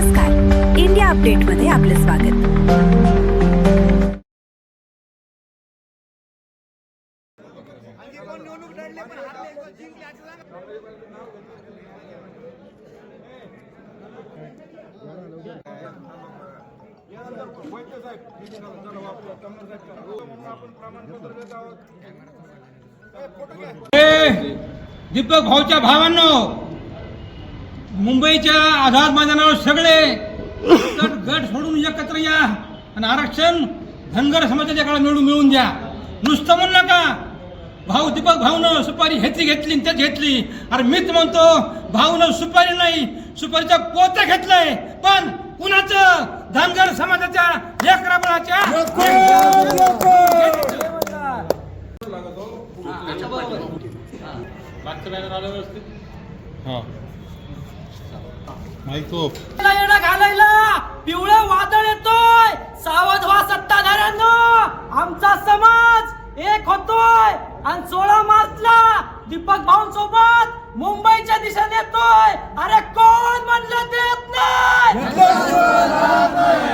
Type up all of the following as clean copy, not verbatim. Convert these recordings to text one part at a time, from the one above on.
नमस्कार, इंडिया अपडेटमध्ये आपले स्वागत। दीपक भाऊच्या भावांनो, मुंबईच्या आझाद मैदानावर सगळे गट सोडून एकत्र या आणि आरक्षण धनगर समाजाच्या काळात मिळवून द्या। नुसतं म्हणू नका भाऊ दीपक भाऊनं सुपारी घेतली त्याच घेतली। अरे मीच म्हणतो भाऊनं सुपारी नाही, सुपारीचा पोतं घेतलंय, पण कुणाचं? धनगर समाजाच्या लेकराबाळाच्या। घालायला पिवळं वादळ येतोय, सावध व्हा सत्ताधाऱ्यांनो, आमचा समाज एक होतोय आणि 16 मार्चला दीपक भाऊंसोबत मुंबईच्या दिशेने येतोय। अरे कोण म्हणलं देत नाही?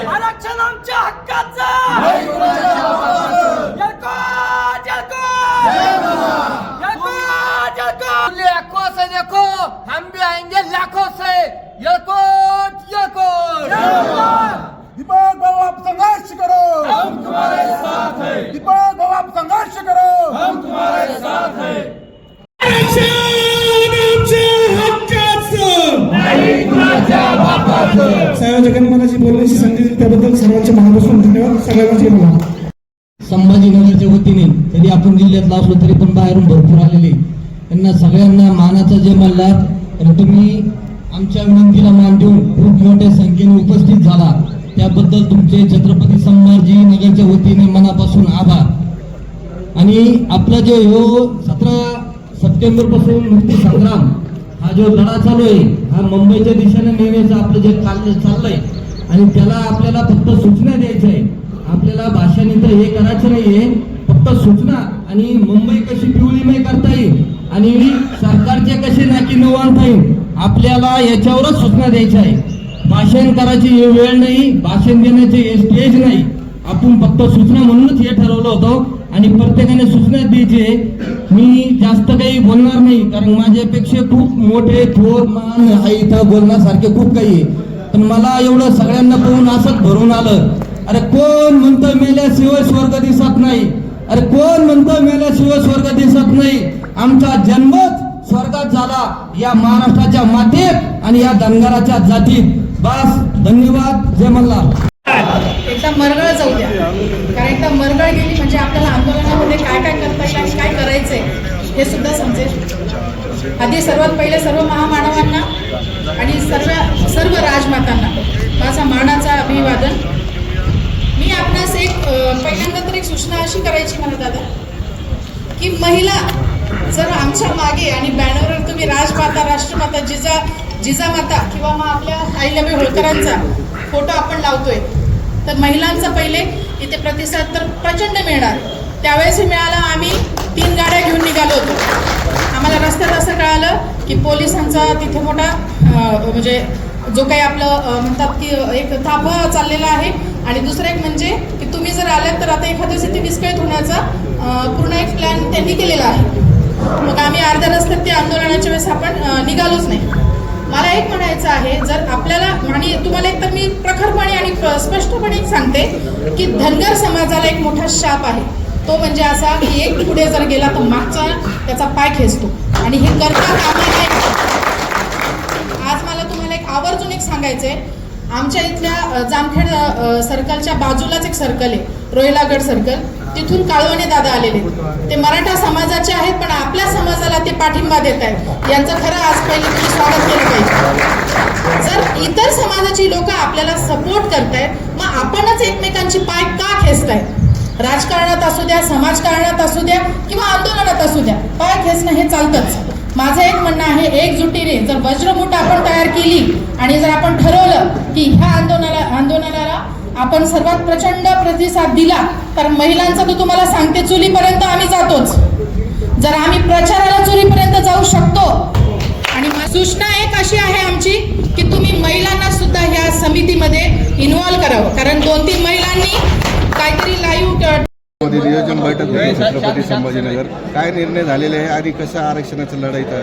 आरक्षण आमच्या हक्काचं। लाखों से देखो, हम भी आएंगे लाखों से। दीपक भाऊ आप संघर्ष करो, हम तुम्हारे साथ हैं। दीपक भाऊ आप संघर्ष करो, हम तुम्हारे साथ हैं। संयोजकांनी मला जी बोलण्याची संधी दिली त्याबद्दल सर्वांचे मनापासून धन्यवाद। सगळ्यांचे मला संभाजीनगरच्या वतीने तरी आपण जिल्ह्यातला असलो तरी पण बाहेरून भरपूर आलेले यांना सगळ्यांना मानाचा जय मल्हार। आणि तुम्ही आमच्या विनंतीला मान देऊन खूप मोठ्या संख्येने उपस्थित झाला त्याबद्दल तुमचे छत्रपती संभाजीनगरच्या वतीने मनापासून आभार। आणि आपला जो 17 सप्टेंबर पासून मुक्ती संग्राम हा जो लढा चालू आहे हा मुंबईच्या दिशेने नेण्याचं आपलं जे चाललंय आणि त्याला आपल्याला फक्त सूचना द्यायच्या आहे। आपल्याला भाषण इथं हे करायचं नाहीये, फक्त सूचना आणि मुंबई कशी पिवळीमय करता येईल आणि सरकारचे कसे नाकी नऊ आणता येईल आपल्याला याच्यावरच सूचना द्यायच्या आहे। भाषण करायची वेळ नाही, भाषण देण्याचे हे स्टेज नाही, आपण फक्त सूचना म्हणूनच हे ठरवलं होतं आणि प्रत्येकाने सूचना द्यायची। मी जास्त काही बोलणार नाही कारण माझ्यापेक्षा खूप मोठे थोर मान आहे इथं बोलण्यासारखे खूप काही आहे, पण मला एवढं सगळ्यांना पाहून असंच भरून आलं। अरे कोण म्हणतं मेल्याशिवाय स्वर्ग दिसत नाही? अरे कोण म्हणतं मेल्याशिवाय स्वर्ग दिसत नाही? आमचा जन्मच स्वर्गात झाला या महाराष्ट्राच्या मातीत आणि या धनगराच्या जातीत। बस, धन्यवाद, जय मल्हार। एकदा मरगळ जाऊ द्या, कारण एकदा मरगळ गेली म्हणजे आपल्याला आंदोलनामध्ये काय काय करता येईल आणि काय करायचंय हे सुद्धा समजेल। आधी सर्वात पहिले सर्व महामानवांना आणि सर्व राजमातांना माझा मानाचा अभिवादन। मी आपणास पहिल्यांदा तर एक सूचना अशी करायची मला दादा, की महिला जर आमच्या मागे आणि बॅनरवर तुम्ही राजमाता, राष्ट्रमाता, जिजामाता किंवा मग आपल्या अहिल्याबाई होळकरांचा फोटो आपण लावतोय तर महिलांचा पहिले इथे प्रतिसाद तर प्रचंड मिळणार। त्यावेळेस मिळाला, आम्ही 3 गाड्या घेऊन निघालो होतो। आम्हाला रस्त्यात असं कळालं की पोलिसांचा तिथे मोठा म्हणजे जो काही आपलं म्हणतात की एक ताफा चाललेला आहे आणि दुसरं एक म्हणजे की तुम्ही जर आलात तर आता एखाद्या स्थिती विस्कळीत होण्याचा पूर्ण एक प्लॅन त्यांनी केलेला आहे। मग आम्ही अर्ध्या रस्त्यात ते आंदोलनाच्या वेळेस आपण निघालोच नाही। मला एक म्हणायचं आहे, जर आपल्याला आणि तुम्हाला एक तर मी प्रखरपणे आणि स्पष्टपणे सांगते की धनगर समाजाला एक मोठा शाप आहे, तो म्हणजे असा की एक पुढे जर गेला तर मागचा त्याचा पाय खेचतो आणि हे करता कामा नये। आज मला तुम्हाला एक आवर्जून एक सांगायचंय, आमच्या इथल्या जामखेड सर्कलच्या बाजूलाच एक सर्कल आहे, रोहिलागड सर्कल, तिथून काळवणे दादा आलेले। ते मराठा समाजाचे आहेत पण आपल्या समाजाला ते पाठिंबा देत आहेत। यांचं खरं आज पहिले तुम्ही स्वागत केलं पाहिजे। जर इतर समाजाची लोक आपल्याला सपोर्ट करतायत मग आपणच एकमेकांची पाय का खेचतायत? राजकारणात असू द्या, समाजकारणात असू द्या किंवा आंदोलनात असू द्या, पाय खेचणं हे चालतंच। माझं एक म्हणणं आहे, एकजुटीने जर वज्रमुठ आपण तयार केली आणि जर आपण ठरवलं की ह्या आंदोलनाला आपण सर्वात प्रचंड प्रतिसाद दिला तर महिलांचं तर तुम्हाला सांगते चुलीपर्यंत आम्ही जातोच। जर आम्ही प्रचाराला चुलीपर्यंत जाऊ शकतो आणि सूचना एक अशी आहे आमची की तुम्ही महिलांना सुद्धा ह्या करावं, कारण 2-3 महिलांनी काहीतरी लाईव्ह मध्ये नियोजन बैठक होती छत्रपती संभाजीनगर. काय निर्णय झालेले आहे आणि कसं आरक्षणाचं लढाईचा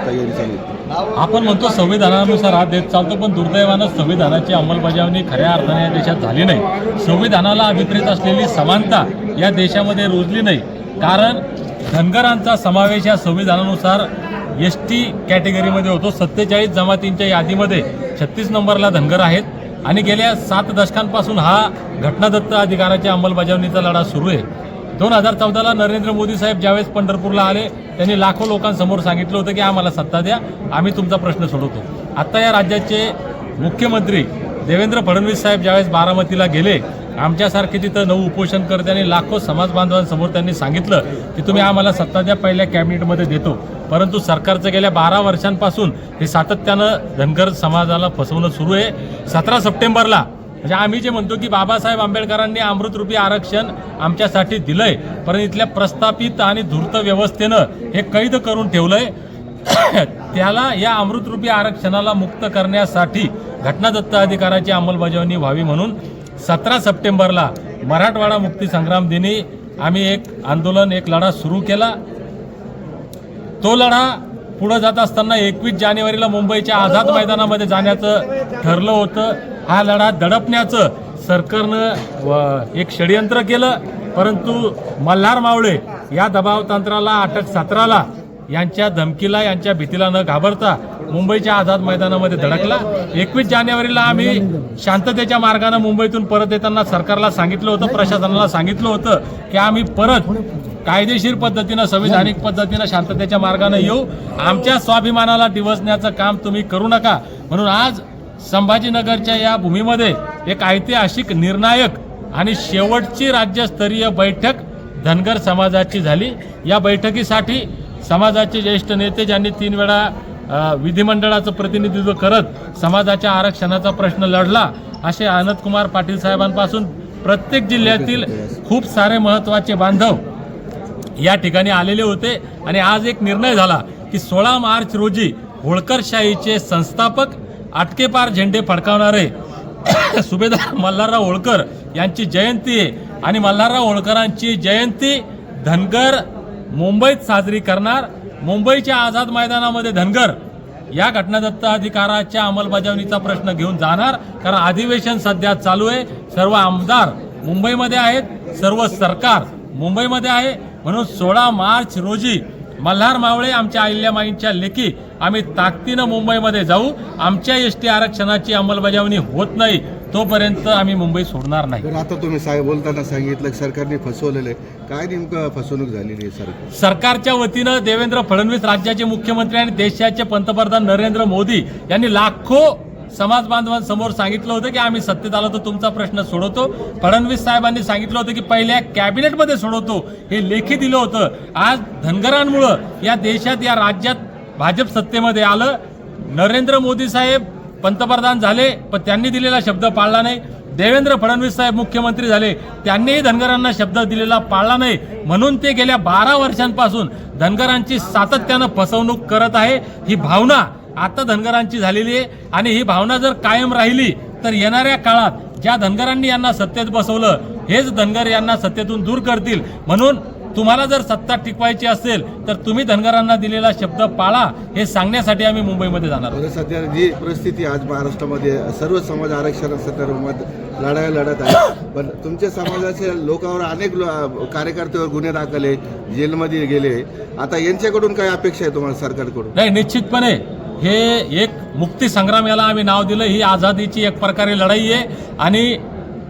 तयारी चालू आहे? आपण म्हणतो संविधानानुसार हा देश चालतो, पण दुर्दैवानं संविधानाची अंमलबजावणी खऱ्या अर्थाने या देशात झाली नाही. संविधानाला अभिप्रेत असलेली समानता या देशामध्ये रुजली नाही. कारण धनगरांचा समावेश या संविधानानुसार ST कॅटेगरीमध्ये होतो. 47 जमातींच्या यादीमध्ये 36 नंबरला धनगर आहेत आणि गेल्या 7 दशकांपासून हा घटनादत्त अधिकाराच्या अंमलबजावणीचा लढा सुरू आहे. 2014ला नरेंद्र मोदी साहेब ज्यावेळेस पंढरपूरला आले त्यांनी लाखो लोकांसमोर सांगितलं होतं की आम्हाला सत्ता द्या, आम्ही तुमचा प्रश्न सोडवतो. आता या राज्याचे मुख्यमंत्री देवेंद्र फडणवीस साहेब ज्यावेळेस बारामतीला गेले, आमच्यासारखे तिथं 9 उपोषणकर्त्यांनी लाखो समाज बांधवांसमोर त्यांनी सांगितलं की तुम्ही आम्हाला सत्ता द्या, पहिल्या कॅबिनेटमध्ये देतो. परंतु सरकारचं गेल्या 12 वर्षांपासून हे सातत्यानं धनगर समाजाला फसवणं सुरू आहे. 17 सप्टेंबरला म्हणजे आम्ही जे म्हणतो की बाबासाहेब आंबेडकरांनी अमृतरूपी आरक्षण आमच्यासाठी दिलंय, परंतु इथल्या प्रस्थापित आणि धूर्त व्यवस्थेनं हे कैद करून ठेवलंय. त्याला या अमृतरूपी आरक्षणाला मुक्त करण्यासाठी घटनादत्त अधिकाराची अंमलबजावणी व्हावी म्हणून 17 सप्टेंबरला मराठवाडा मुक्ती संग्राम दिनी आम्ही एक आंदोलन, एक लढा सुरू केला. तो लढा पुढे जात असताना 21 जानेवारीला मुंबईच्या आझाद मैदानामध्ये जाण्याचं ठरलं होतं. हा लढा दडपण्याचं सरकारनं एक षडयंत्र केलं, परंतु मल्हार मावळे या दबावतंत्राला, अटक सत्राला, यांच्या धमकीला, यांच्या भीतीला न घाबरता मुंबईच्या आझाद मैदानामध्ये धडकला. 21 जानेवारीला आम्ही शांततेच्या मार्गाने मुंबईतून परत येताना सरकारला सांगितलं होतं, प्रशासनाला सांगितलं होतं की आम्ही परत कायदेशीर पद्धतीनं, संविधानिक पद्धतीनं शांततेच्या मार्गाने येऊ, आमच्या स्वाभिमानाला डिवचण्याचं काम तुम्ही करू नका. म्हणून आज संभाजीनगरच्या या भूमीमध्ये एक ऐतिहासिक, निर्णायक आणि शेवटची राज्यस्तरीय बैठक धनगर समाजाची झाली. या बैठकीसाठी समाजाचे ज्येष्ठ नेते ज्यांनी 3 वेळा विधिमंडळाचं प्रतिनिधित्व करत समाजाच्या आरक्षणाचा प्रश्न लढला, असे आनंदकुमार पाटील साहेबांपासून प्रत्येक जिल्ह्यातील खूप सारे महत्त्वाचे बांधव या ठिकाणी आलेले होते. आणि आज एक निर्णय झाला की 16 मार्च रोजी होळकरशाहीचे संस्थापक, अटकेपार झेंडे फडकावणारे सुभेदार मल्हारराव होळकर यांची जयंती आहे आणि मल्हारराव होळकरांची जयंती धनगर मुंबईत साजरी करणार. मुंबईच्या आझाद मैदानामध्ये धनगर या घटनादत्त अधिकाराच्या अंमलबजावणीचा प्रश्न घेऊन जाणार. कारण अधिवेशन सध्या चालू आहे, सर्व आमदार मुंबईमध्ये आहेत, सर्व सरकार मुंबईमध्ये आहे. म्हणून 16 मार्च रोजी मल्हार मावळे, आमच्या अहिल्यामाईंच्या लेकी, आम्ही ताकदीनं मुंबईमध्ये जाऊ. आमच्या ST आरक्षणाची अंमलबजावणी होत नाही तोपर्यंत आम्ही मुंबई सोडणार नाही. तर आता तुम्ही बोलताना सांगितलं सरकारने फसवलेलं आहे, काय नेमकं फसवणूक झालेली आहे? सरकारच्या वतीनं देवेंद्र फडणवीस राज्याचे मुख्यमंत्री आणि देशाचे पंतप्रधान नरेंद्र मोदी यांनी लाखो समाज बांधवांसमोर सांगितलं होतं की आम्ही सत्तेत आलो तर तुमचा प्रश्न सोडवतो. फडणवीस साहेबांनी सांगितलं होतं की पहिल्या कॅबिनेटमध्ये सोडवतो, हे लेखी दिलं होतं. आज धनगरांमुळं या देशात, या राज्यात भाजप सत्तेमध्ये आलं. नरेंद्र मोदी साहेब पंतप्रधान झाले, पण त्यांनी दिलेला शब्द पाळला नाही. देवेंद्र फडणवीस साहेब मुख्यमंत्री झाले, त्यांनीही धनगरांना शब्द दिलेला पाळला नाही. म्हणून ते गेल्या 12 वर्षांपासून धनगरांची सातत्यानं फसवणूक करत आहे. ही भावना आता धनगरांची झालेली आहे आणि ही भावना जर कायम राहिली तर येणाऱ्या काळात ज्या धनगरांनी यांना सत्तेत बसवलं, हेच धनगर यांना सत्तेतून दूर करतील. म्हणून तुम्हाला जर सत्ता टिकवायची असेल तर तुम्ही धनगरांना दिलेला शब्द पाळा, हे सांगण्यासाठी आम्ही मुंबईमध्ये जाणार आहोत. सध्या जी परिस्थिती आज महाराष्ट्रामध्ये, सर्व समाज आरक्षणासंदर्भात लढाया लढत आहे, पण तुमच्या समाजाच्या लोकांवर अनेक कार्यकर्त्यावर गुन्हे दाखल आहे, जेलमध्ये गेले. आता यांच्याकडून काय अपेक्षा आहे तुम्हाला सरकारकडून? नाही, निश्चितपणे हे एक मुक्ती संग्राम याला आम्ही नाव दिलं. ही आझादीची एक प्रकारे लढाई आहे आणि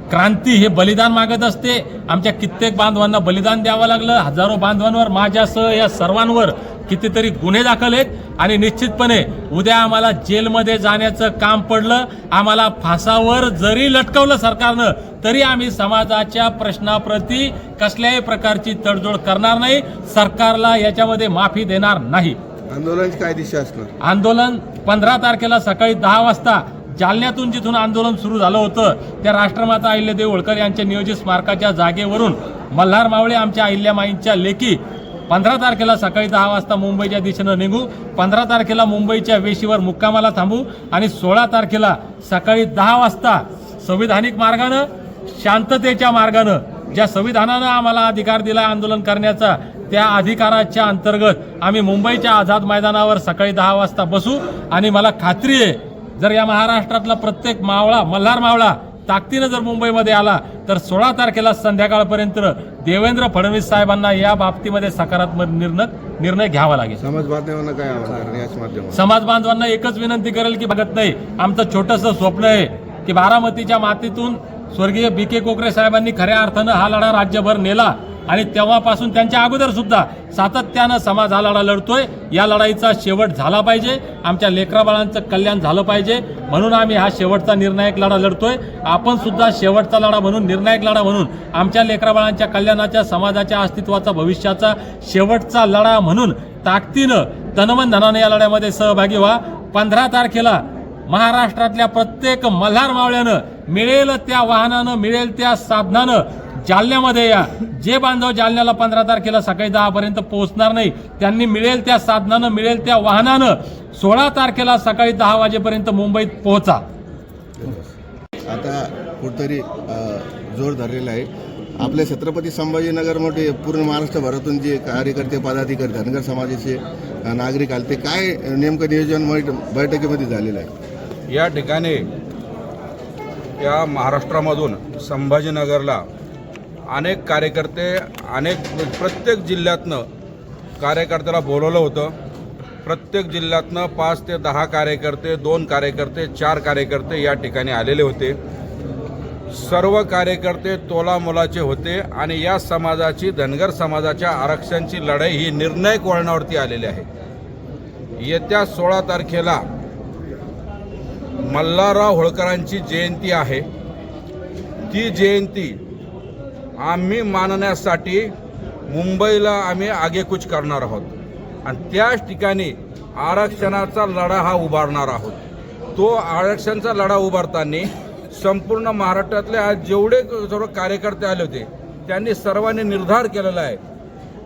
क्रांती हे बलिदान मागत असते. आमच्या कित्येक बांधवांना बलिदान द्यावं लागलं. हजारो बांधवांवर, माझ्यासह या सर्वांवर कितीतरी गुन्हे दाखल आहेत आणि निश्चितपणे उद्या आम्हाला जेलमध्ये जाण्याचं काम पडलं, आम्हाला फासावर जरी लटकवलं सरकारनं, तरी आम्ही समाजाच्या प्रश्नाप्रती कसल्याही प्रकारची तडजोड करणार नाही. सरकारला याच्यामध्ये माफी देणार नाही. आंदोलनाची काय दिशा असणार? आंदोलन 15 तारखेला सकाळी 10 वाजता जालन्यातून जिथून आंदोलन सुरू झालं होतं त्या राष्ट्रमाता अहिल्यादेवी होळकर यांच्या नियोजित स्मारकाच्या जागेवरून मल्हार मावळे, आमच्या अहिल्यामाईंच्या लेकी 15 तारखेला सकाळी 10 वाजता मुंबईच्या दिशेनं निघू. 15 तारखेला मुंबईच्या वेशीवर मुक्कामाला थांबू आणि 16 तारखेला सकाळी 10 वाजता संविधानिक मार्गानं, शांततेच्या मार्गानं, ज्या संविधानानं आम्हाला अधिकार दिला आंदोलन करण्याचा, त्या अधिकाराच्या अंतर्गत आम्ही मुंबईच्या आझाद मैदानावर सकाळी 10 वाजता बसू. आणि मला खात्री आहे, जर या महाराष्ट्रातला प्रत्येक मावळा, मल्हार मावळा ताकदीनं जर मुंबईमध्ये आला तर 16 तारखेला संध्याकाळपर्यंत देवेंद्र फडणवीस साहेबांना या बाबतीमध्ये सकारात्मक निर्णय घ्यावा लागेल. समाज बांधवांना काय आव्हान याच माध्यमातून? समाज बांधवांना एकच विनंती करेल की बघत नाही, आमचं छोटंसं स्वप्न आहे की बारामतीच्या मातीतून स्वर्गीय BK कोकरे साहेबांनी खऱ्या अर्थानं हा लढा राज्यभर नेला आणि तेव्हापासून त्यांच्या अगोदर सुद्धा सातत्यानं समाज हा लढा लढतोय. या लढाईचा शेवट झाला पाहिजे, आमच्या लेकराबाळांचं कल्याण झालं पाहिजे, म्हणून आम्ही हा शेवटचा निर्णायक लढा लढतोय. आपण सुद्धा शेवटचा लढा म्हणून, निर्णायक लढा म्हणून, आमच्या लेकराबाळांच्या कल्याणाच्या, समाजाच्या अस्तित्वाचा, भविष्याचा शेवटचा लढा म्हणून ताकदीनं तनमन धनानं या लढ्यामध्ये सहभागी व्हा. 15 तारखेला महाराष्ट्रातल्या प्रत्येक मल्हार मावळ्यानं मिळेल त्या वाहनानं, मिळेल त्या साधनानं जालन्यामध्ये या. जे बांधव जालन्याला 15 तारखेला सकाळी 10 पर्यंत पोहोचणार नाही, त्यांनी मिळेल त्या साधनानं, मिळेल त्या वाहनानं 16 तारखेला सकाळी 10 वाजेपर्यंत मुंबईत पोहोचा. आता कुठतरी जोर धरलेला आहे. आपल्या छत्रपती संभाजीनगरमध्ये पूर्ण महाराष्ट्रभरातून जे कार्यकर्ते, पदाधिकारी, धनगर समाजाचे नागरिक आले, ते काय नेमकं नियोजन बैठकीमध्ये झालेलं आहे? या ठिकाणी या महाराष्ट्रामधून संभाजीनगरला अनेक कार्यकर्ते, प्रत्येक जिल्ह्यातनं कार्यकर्त्याला बोलवलं होतं. प्रत्येक जिल्ह्यातनं 5 ते 10 कार्यकर्ते, 2 कार्यकर्ते, 4 कार्यकर्ते या ठिकाणी आलेले होते. सर्व कार्यकर्ते तोलामोलाचे होते आणि या समाजाची, धनगर समाजाच्या आरक्षणाची लढाई ही निर्णायक वळणावरती आलेली आहे. येत्या 16 तारखेला मल्हारराव होळकरांची जयंती आहे. ती जयंती आम्ही मानण्यासाठी मुंबईला आम्ही आगेकूच करणार आहोत आणि त्याच ठिकाणी आरक्षणाचा लढा हा उभारणार आहोत. तो आरक्षणाचा लढा उभारताना संपूर्ण महाराष्ट्रातले आज जेवढे सर्व कार्यकर्ते आले होते त्यांनी सर्वांनी निर्धार केलेला आहे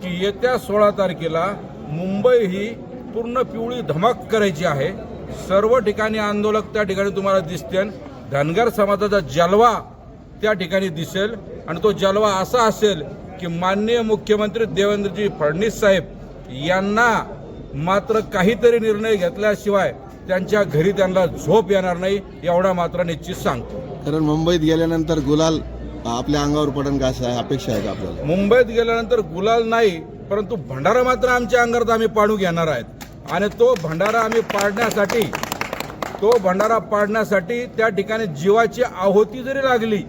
की येत्या 16 तारखेला मुंबई ही पूर्ण पिवळी धमक करायची आहे. सर्व ठिकाणी आंदोलक त्या ठिकाणी तुम्हाला दिसतील. धनगर समाजाचा जलवा त्या ठिकाणी दिसेल आणि तो जलवा असा असेल की माननीय मुख्यमंत्री देवेंद्रजी फडणवीस साहेब यांना मात्र काहीतरी निर्णय घेतल्याशिवाय त्यांच्या घरी त्यांना झोप येणार नाही, एवढा मात्र निश्चित सांगतो. कारण मुंबईत गेल्यानंतर गुलाल आपल्या अंगावर पडन का असं अपेक्षा आहे का आपल्याला? मुंबईत गेल्यानंतर गुलाल नाही, परंतु भंडारा मात्र आमच्या अंगावर आम्ही पाडू घेणार आहेत आणि तो भंडारा आम्ही पाडण्यासाठी त्या ठिकाणी जीवाची आहुती जरी लागली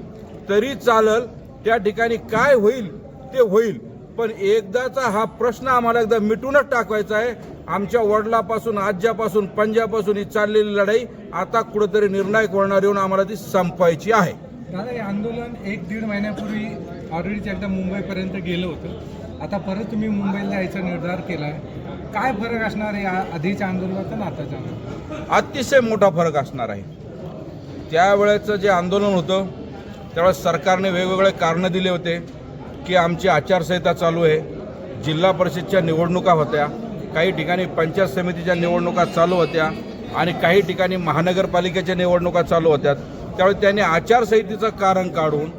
तरी चालल. त्या ठिकाणी काय होईल ते होईल, पण एकदाचा हा प्रश्न आम्हाला एकदा मिटूनच टाकवायचा आहे. आमच्या वडिलापासून, आज्यापासून, पंजापासून ही चाललेली लढाई आता कुठेतरी निर्णायक वळणार येऊन आम्हाला ती संपवायची आहे. दादा, हे आंदोलन 1-1.5 महिन्यापूर्वी ऑलरेडी एकदा मुंबईपर्यंत गेलं होतं. आता परत तुम्ही मुंबईला जायचा निर्धार केला आहे. काय फरक असणार आहे या आधीच्या आंदोलनात आणि आताच्या आंदोलनात? अतिशय मोठा फरक असणार आहे. त्यावेळेचं जे आंदोलन होतं त्यावेळेस सरकारने वेगवेगळे कारणं दिले होते की आमची आचारसंहिता चालू आहे, जिल्हा परिषदच्या निवडणुका होत्या, काही ठिकाणी पंचायत समितीच्या निवडणुका चालू होत्या आणि काही ठिकाणी महानगरपालिकेच्या निवडणुका चालू होत्या. त्यावेळी त्यांनी आचारसंहितेचं कारण काढून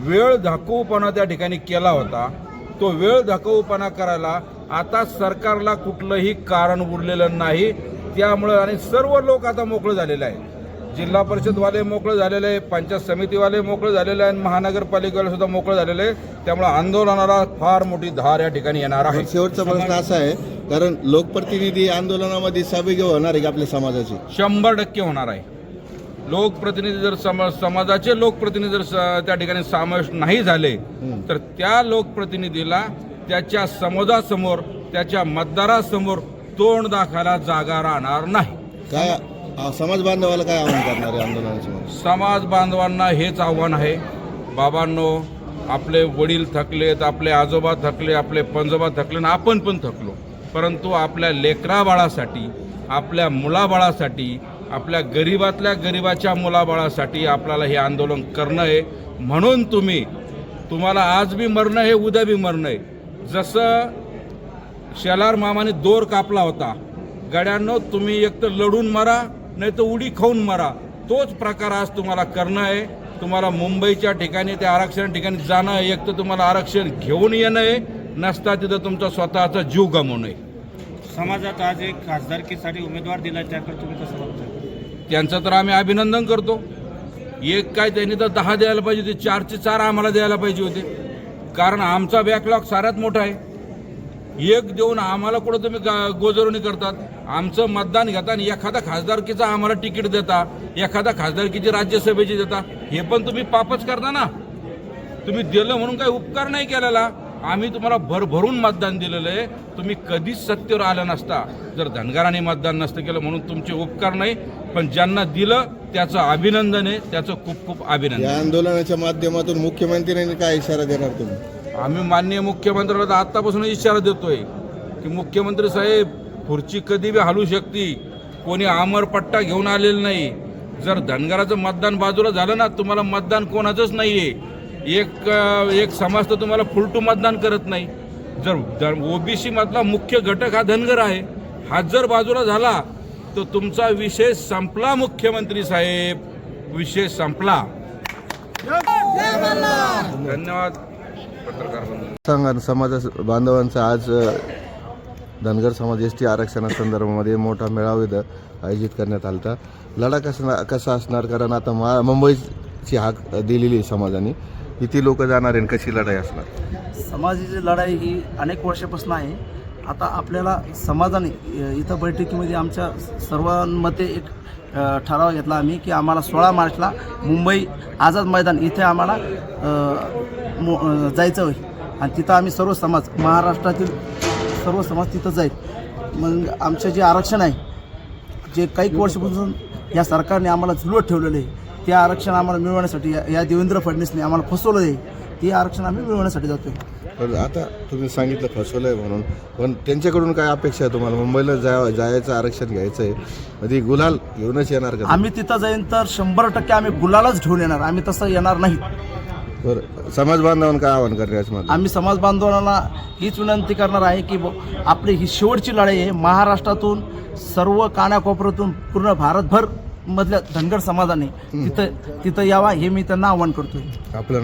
वेळ धाकवूपणा त्या ठिकाणी केला होता. तो वेळ धाकवूपणा करायला आता सरकारला कुठलंही कारण उरलेलं नाही. त्यामुळं आणि सर्व लोक आता मोकळे झालेले आहेत. जिल्हा परिषदवाले मोकळे झालेले आहे, पंचायत समितीवाले मोकळे झालेले आहे, महानगरपालिकेवाले सुद्धा मोकळे झालेले आहे. त्यामुळे आंदोलनाला फार मोठी धार या ठिकाणी येणार आहे. शेवटचा प्रश्न असा आहे, कारण लोकप्रतिनिधी आंदोलनामध्ये सहभागी होणार आहे की आपल्या समाजाची? 100% होणार आहे. लोकप्रतिनिधी जर समाजाचे लोकप्रतिनिधी जर त्या ठिकाणी समावेश नाही झाले तर त्या लोकप्रतिनिधीला त्याच्या समाजासमोर, त्याच्या मतदारासमोर तोंड दाखवायला जागा राहणार नाही. काय समाज बांधवाला काय आव्हान करणार आहे आंदोलनासमोर? समाज बांधवांना हेच आव्हान आहे, बाबांनो, आपले वडील थकलेत, आपले आजोबा थकले, आपले पंजोबा थकले आणि आपण पण थकलो, परंतु आपल्या लेकराबाळासाठी, आपल्या मुलाबाळासाठी, आपल्या गरीबातल्या गरीबाच्या मुलाबाळासाठी आपल्याला हे आंदोलन करणं आहे. म्हणून तुम्हाला आज बी मरणं आहे, उद्या बी मरणं आहे. जसं शेलार मामाने दोर कापला होता, गड्यांनो तुम्ही एक तर लढून मरा नाही तर उडी खाऊन मरा, तोच प्रकार आज तुम्हाला करणं आहे. तुम्हाला मुंबईच्या ठिकाणी त्या आरक्षण ठिकाणी जाणं, एक तर तुम्हाला आरक्षण घेऊन येणं आहे, नसता तिथं तुमचा स्वतःचा जीव गमवणं आहे. समाजात आज एक खासदारकीसाठी उमेदवार दिला, त्याकडे तुम्ही कसं बघताय? त्यांचं तर आम्ही अभिनंदन करतो. एक काय त्यांनी तर 10 द्यायला पाहिजे होते, 4चे 4 आम्हाला द्यायला पाहिजे होते, कारण आमचा बॅकलॉग साऱ्यात मोठा आहे. एक देऊन आम्हाला कुठं तुम्ही गोजरवणी करतात. आमचं मतदान घेता आणि एखादा खासदारकीचा आम्हाला तिकीट देता, एखादा खासदारकीची राज्यसभेची देता, हे पण तुम्ही पापच करता ना. तुम्ही दिलं म्हणून काही उपकार नाही केलेला. आम्ही तुम्हाला भरभरून मतदान दिलेलं आहे. तुम्ही कधीच सत्तेवर आलं नसता जर धनगरांनी मतदान नसतं केलं, म्हणून तुमचे उपकार नाही. पण ज्यांना दिलं त्याचं अभिनंदन आहे, त्याचं खूप खूप अभिनंदन. या आंदोलनाच्या माध्यमातून मुख्यमंत्र्यांनी काय इशारा देणार तुम्ही? आम्ही माननीय मुख्यमंत्र्याला आत्तापासून इशारा देतोय की मुख्यमंत्री साहेब, खुर्ची कधी बी हलू शकते, कोणी आमरपट्टा घेऊन आलेलं नाही. जर धनगराचं मतदान बाजूला झालं ना, तुम्हाला मतदान कोणाचंच नाही आहे. एक समाज तर तुम्हाला फुलटू मतदान करत नाही. जर ओबीसी मधला मुख्य घटक हा धनगर आहे, हा जर बाजूला झाला तर तुमचा विषय संपला मुख्यमंत्री साहेब, विषय संपला. धन्यवाद. पत्रकार सांगा, समाज बांधवांचा आज धनगर समाज एसटी आरक्षणासंदर्भामध्ये मोठा मेळावा इथं आयोजित करण्यात आला होता. लढा कसा असणार? कारण आता मुंबईची हाक दिलेली आहे समाजाने, किती लोक जाणार आहे, कशी लढाई असणार? समाजाची लढाई ही अनेक वर्षापासून आहे. आता आपल्याला समाजाने इथं बैठकीमध्ये आमच्या सर्वांमध्ये एक ठराव घेतला आम्ही की आम्हाला 16 मार्चला मुंबई आझाद मैदान इथे आम्हाला जायचं होईल आणि तिथं आम्ही सर्व समाज, महाराष्ट्रातील सर्व समाज तिथं जाईल. मग आमचं जे आरक्षण आहे, जे काही वर्षापासून या सरकारने आम्हाला झुलवत ठेवलेलं आहे, ते आरक्षण आम्हाला मिळवण्यासाठी या देवेंद्र फडणवीसने आम्हाला फसवलं आहे. ते आरक्षण आम्ही मिळवण्यासाठी जातोय. पण आता तुम्ही सांगितलं फसवलं आहे म्हणून, पण त्यांच्याकडून काय अपेक्षा आहे तुम्हाला? मुंबईला जायचं आरक्षण घ्यायचं आहे, मध्ये गुलाल घेऊनच येणार का? आम्ही तिथं जाईन तर 100% आम्ही गुलालच घेऊन येणार, आम्ही तसं येणार नाही. बरं, समाज बांधवांना काय आवाहन करण्यास? आम्ही समाज बांधवांना हीच विनंती करणार आहे की आपली ही शेवटची लढाई आहे. महाराष्ट्रातून सर्व कानाकोपऱ्यातून पूर्ण भारतभर मधल्या धनगर समाजाने तिथं यावा, हे मी त्यांना आवाहन करतोय. आपलं